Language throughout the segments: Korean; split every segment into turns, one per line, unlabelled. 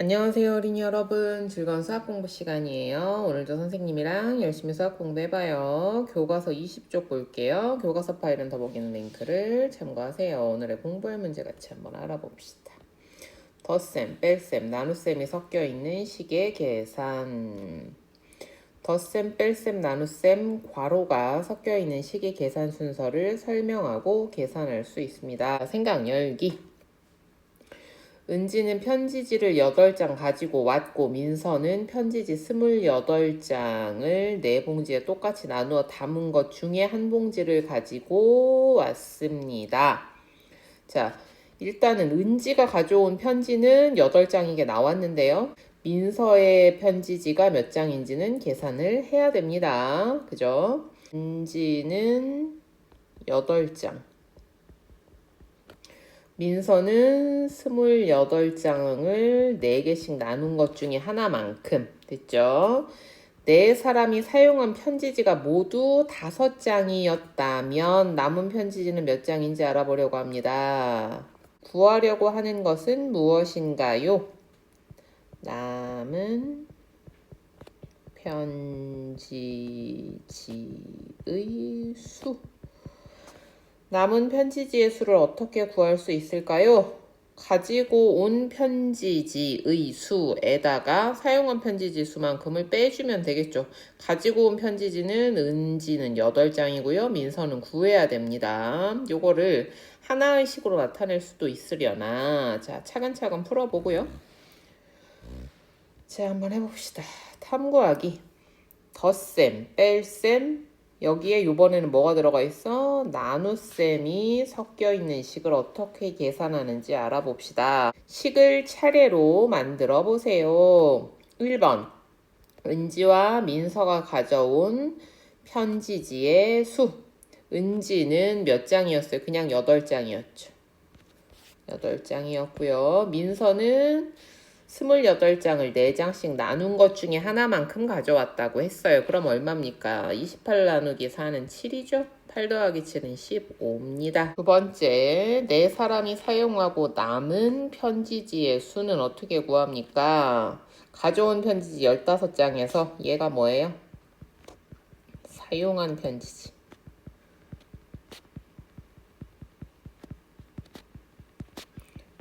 안녕하세요, 어린이 여러분. 즐거운 수학 공부 시간이에요. 오늘도 선생님이랑 열심히 수학 공부해봐요. 교과서 20쪽 볼게요. 교과서 파일은 더보기는 링크를 참고하세요. 오늘의 공부할 문제 같이 한번 알아봅시다. 덧셈, 뺄셈, 나눗셈이 섞여 있는 식의 계산. 덧셈, 뺄셈, 나눗셈, 괄호가 섞여 있는 식의 계산 순서를 설명하고 계산할 수 있습니다. 생각 열기. 은지는 편지지를 8장 가지고 왔고 민서는 편지지 28장을 4봉지에 똑같이 나누어 담은 것 중에 한 봉지를 가지고 왔습니다. 자, 일단은 은지가 가져온 편지는 8장이게 나왔는데요. 민서의 편지지가 몇 장인지는 계산을 해야 됩니다. 그죠? 은지는 8장. 민서는 28장을 4개씩 나눈 것 중에 하나만큼 됐죠? 네 사람이 사용한 편지지가 모두 5장이었다면 남은 편지지는 몇 장인지 알아보려고 합니다. 구하려고 하는 것은 무엇인가요? 남은 편지지의 수. 남은 편지지의 수를 어떻게 구할 수 있을까요? 가지고 온 편지지의 수에다가 사용한 편지지 수만큼을 빼주면 되겠죠. 가지고 온 편지지는 은지는 8장이고요. 민서는 구해야 됩니다. 요거를 하나의 식으로 나타낼 수도 있으려나. 자, 차근차근 풀어보고요. 자, 한번 해봅시다. 탐구하기. 덧셈, 뺄셈, 여기에 이번에는 뭐가 들어가 있어? 나눗셈이 섞여 있는 식을 어떻게 계산하는지 알아봅시다. 식을 차례로 만들어 보세요. 1번, 은지와 민서가 가져온 편지지의 수. 은지는 몇 장이었어요? 그냥 8장이었죠. 8장이었고요. 민서는 28장을 4장씩 나눈 것 중에 하나만큼 가져왔다고 했어요. 그럼 얼마입니까? 28 나누기 4는 7이죠? 8 더하기 7은 15입니다. 두 번째, 네 사람이 사용하고 남은 편지지의 수는 어떻게 구합니까? 가져온 편지지 15장에서 얘가 뭐예요? 사용한 편지지.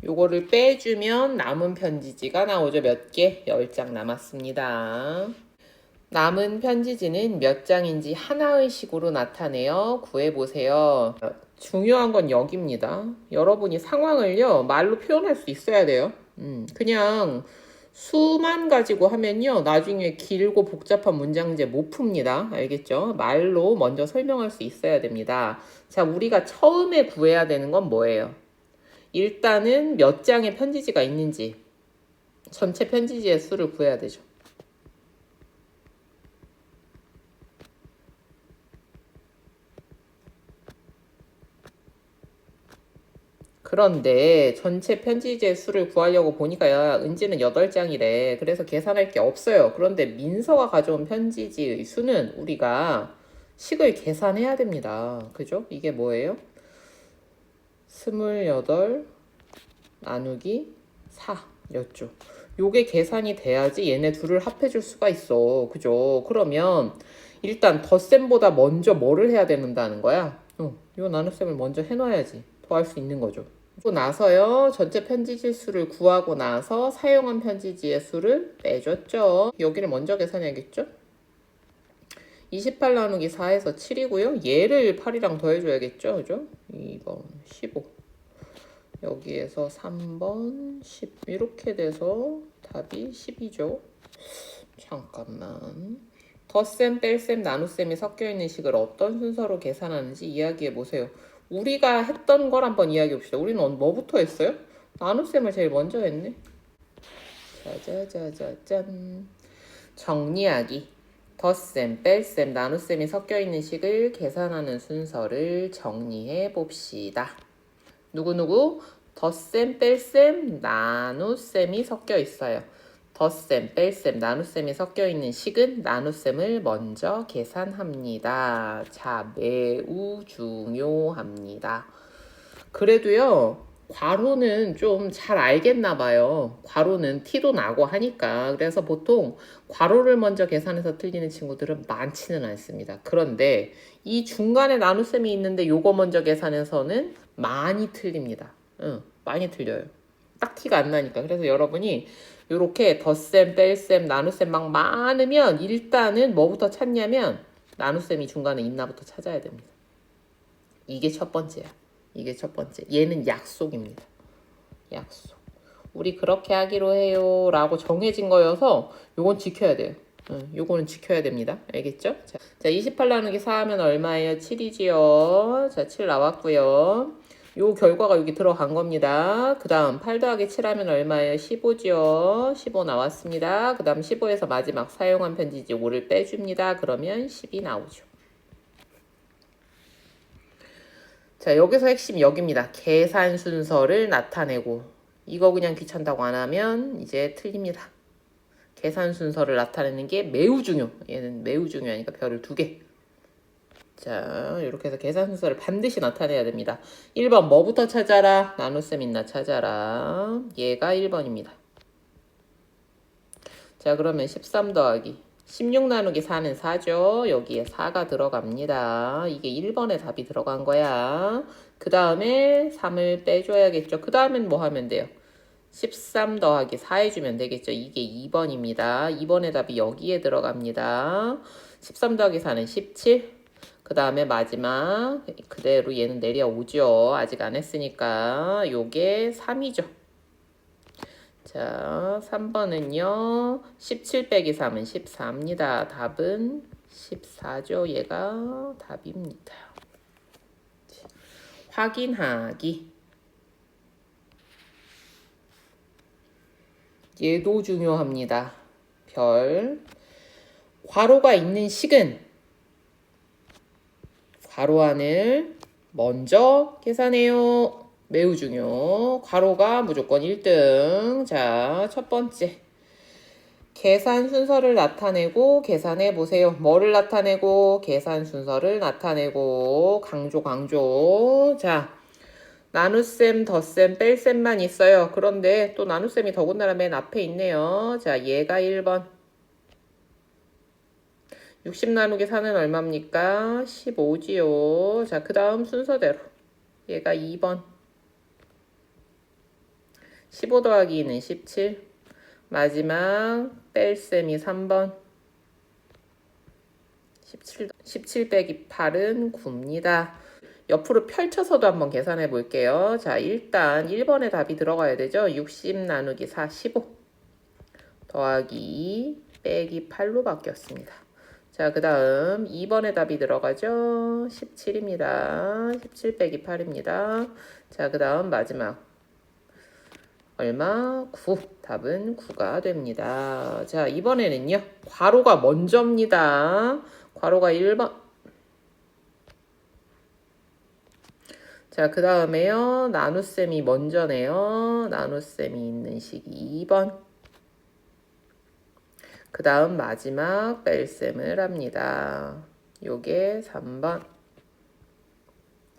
요거를 빼주면 남은 편지지가 나오죠. 몇 개? 10장 남았습니다. 남은 편지지는 몇 장인지 하나의 식으로 나타내어 구해보세요. 중요한 건 여기입니다. 여러분이 상황을요, 말로 표현할 수 있어야 돼요. 그냥 수만 가지고 하면요, 나중에 길고 복잡한 문장제 못 풉니다. 알겠죠? 말로 먼저 설명할 수 있어야 됩니다. 자, 우리가 처음에 구해야 되는 건 뭐예요? 일단은 몇 장의 편지지가 있는지 전체 편지지의 수를 구해야 되죠. 그런데 전체 편지지의 수를 구하려고 보니까 은지는 8장이래. 그래서 계산할 게 없어요. 그런데 민서가 가져온 편지지의 수는 우리가 식을 계산해야 됩니다. 그죠? 이게 뭐예요? 28 나누기 4였죠. 요게 계산이 돼야지 얘네 둘을 합해줄 수가 있어. 그죠? 그러면 일단 덧셈보다 먼저 뭐를 해야 된다는 거야? 요 나눗셈을 먼저 해놔야지 더 할 수 있는 거죠. 그리고 나서요, 전체 편지지 수를 구하고 나서 사용한 편지지의 수를 빼줬죠. 여기를 먼저 계산해야겠죠? 28 나누기 4에서 7이고요. 얘를 8이랑 더해줘야겠죠? 그죠? 2번 15. 여기에서 3번 10. 이렇게 돼서 답이 10이죠. 잠깐만. 덧셈, 뺄셈, 나눗셈이 섞여있는 식을 어떤 순서로 계산하는지 이야기해보세요. 우리가 했던 걸 한번 이야기해봅시다. 우리는 뭐부터 했어요? 나눗셈을 제일 먼저 했네. 짜자자자짠. 정리하기. 덧셈, 뺄셈, 나눗셈이 섞여있는 식을 계산하는 순서를 정리해봅시다. 누구누구? 덧셈, 뺄셈, 나눗셈이 섞여 있어요. 덧셈, 뺄셈, 나눗셈이 섞여 있는 식은 나눗셈을 먼저 계산합니다. 자, 매우 중요합니다. 그래도요, 괄호는 좀 잘 알겠나 봐요. 괄호는 티도 나고 하니까. 그래서 보통 괄호를 먼저 계산해서 틀리는 친구들은 많지는 않습니다. 그런데 이 중간에 나눗셈이 있는데 요거 먼저 계산해서는 많이 틀립니다. 응, 많이 틀려요. 딱 티가 안 나니까. 그래서 여러분이 요렇게 덧셈, 뺄셈, 나눗셈 막 많으면 일단은 뭐부터 찾냐면 나눗셈이 중간에 있나부터 찾아야 됩니다. 이게 첫 번째야. 이게 첫 번째. 얘는 약속입니다. 약속. 우리 그렇게 하기로 해요. 라고 정해진 거여서 요건 지켜야 돼요. 요거는 지켜야 됩니다. 알겠죠? 자, 28 나누기 4 하면 얼마예요? 7이지요. 자, 7 나왔고요. 요 결과가 여기 들어간 겁니다. 그 다음 8 더하기 7 하면 얼마예요? 15죠. 15 나왔습니다. 그 다음 15에서 마지막 사용한 편지지 5를 빼줍니다. 그러면 10이 나오죠. 자, 여기서 핵심이 여기입니다. 계산 순서를 나타내고 이거 그냥 귀찮다고 안 하면 이제 틀립니다. 계산 순서를 나타내는 게 매우 중요. 얘는 매우 중요하니까 별을 2개. 자, 이렇게 해서 계산 순서를 반드시 나타내야 됩니다. 1번 뭐부터 찾아라? 나눗셈 있나 찾아라. 얘가 1번입니다. 자, 그러면 13 더하기 16 나누기 4는 4죠. 여기에 4가 들어갑니다. 이게 1번에 답이 들어간 거야. 그 다음에 3을 빼줘야겠죠. 그 다음엔 뭐 하면 돼요? 13 더하기 4 해주면 되겠죠. 이게 2번입니다. 2번의 답이 여기에 들어갑니다. 13 더하기 4는 17. 그 다음에 마지막 그대로 얘는 내려오죠. 아직 안 했으니까 요게 3이죠. 자, 3번은요. 17 빼기 3은 14입니다. 답은 14죠. 얘가 답입니다. 확인하기. 얘도 중요합니다. 별. 괄호가 있는 식은 괄호 안을 먼저 계산해요. 매우 중요. 괄호가 무조건 1등. 자, 첫 번째. 계산 순서를 나타내고 계산해 보세요. 뭐를 나타내고 계산 순서를 나타내고 강조. 자, 나눗셈, 덧셈, 뺄셈만 있어요. 그런데 또 나눗셈이 더군다나 맨 앞에 있네요. 자, 얘가 1번. 60 나누기 4는 얼마입니까? 15지요. 자, 그 다음 순서대로. 얘가 2번. 15 더하기 2는 17. 마지막 뺄셈이 3번. 17 빼기 8은 9입니다. 옆으로 펼쳐서도 한번 계산해 볼게요. 자, 일단 1번에 답이 들어가야 되죠. 60 나누기 4, 15 더하기 2 빼기 8로 바뀌었습니다. 자, 그 다음 2번에 답이 들어가죠. 17입니다. 17 빼기 8입니다. 자, 그 다음 마지막 얼마? 9. 답은 9가 됩니다. 자, 이번에는요. 괄호가 먼저입니다. 괄호가 1번. 자, 그 다음에요. 나눗셈이 먼저네요. 나눗셈이 있는 식이 2번. 그 다음 마지막 뺄셈을 합니다. 요게 3번.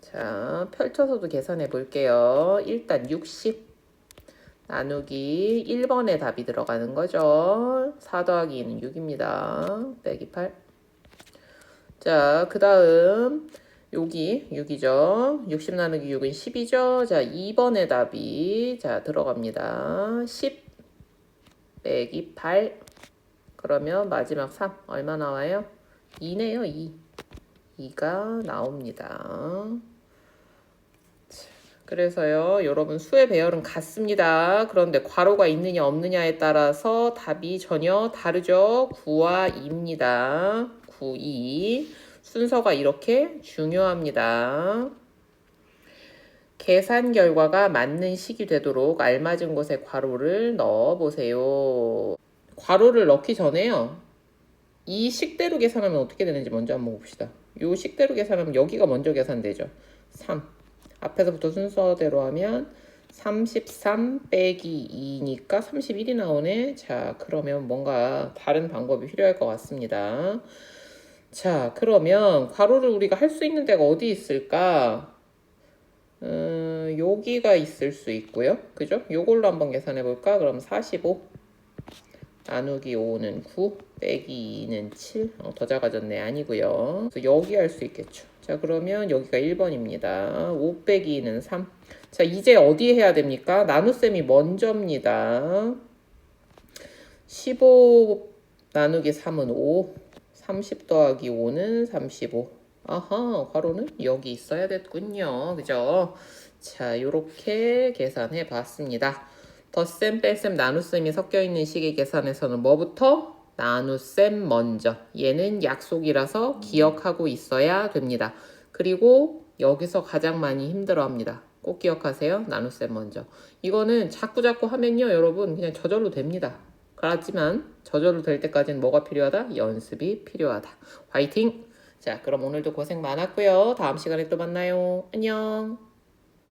자, 펼쳐서도 계산해 볼게요. 일단 60 나누기 1번에 답이 들어가는 거죠. 4 더하기 2는 6입니다. 빼기 8. 자, 그 다음 여기 6이죠. 60 나누기 6은 10이죠. 자, 2번의 답이 자 들어갑니다. 10 빼기 8. 그러면 마지막 3 얼마 나와요? 2네요. 2. 2가 나옵니다. 그래서요, 여러분 수의 배열은 같습니다. 그런데 괄호가 있느냐 없느냐에 따라서 답이 전혀 다르죠. 9와 2입니다. 9, 2. 순서가 이렇게 중요합니다. 계산 결과가 맞는 식이 되도록 알맞은 곳에 괄호를 넣어보세요. 괄호를 넣기 전에요. 이 식대로 계산하면 어떻게 되는지 먼저 한번 봅시다. 이 식대로 계산하면 여기가 먼저 계산되죠. 3. 앞에서부터 순서대로 하면 33 빼기 2니까 31이 나오네. 자, 그러면 뭔가 다른 방법이 필요할 것 같습니다. 자, 그러면 괄호를 우리가 할 수 있는 데가 어디 있을까? 여기가 있을 수 있고요. 그죠? 요걸로 한번 계산해 볼까? 그럼 45 나누기 5는 9 빼기 2는 7. 더 작아졌네. 아니고요. 그래서 여기 할 수 있겠죠. 자, 그러면 여기가 1번입니다. 5 빼기 2는 3. 자, 이제 어디 해야 됩니까? 나눗셈이 먼저입니다. 15 나누기 3은 5. 30 더하기 5는 35. 아하, 괄호는 여기 있어야 됐군요. 그죠? 자, 요렇게 계산해 봤습니다. 덧셈, 뺄셈, 나눗셈이 섞여 있는 식의 계산에서는 뭐부터? 나눗셈 먼저. 얘는 약속이라서 기억하고 있어야 됩니다. 그리고 여기서 가장 많이 힘들어합니다. 꼭 기억하세요. 나눗셈 먼저. 이거는 자꾸자꾸 하면요, 여러분 그냥 저절로 됩니다. 그렇지만 저절로 될 때까지는 뭐가 필요하다? 연습이 필요하다. 화이팅! 자, 그럼 오늘도 고생 많았고요. 다음 시간에 또 만나요. 안녕!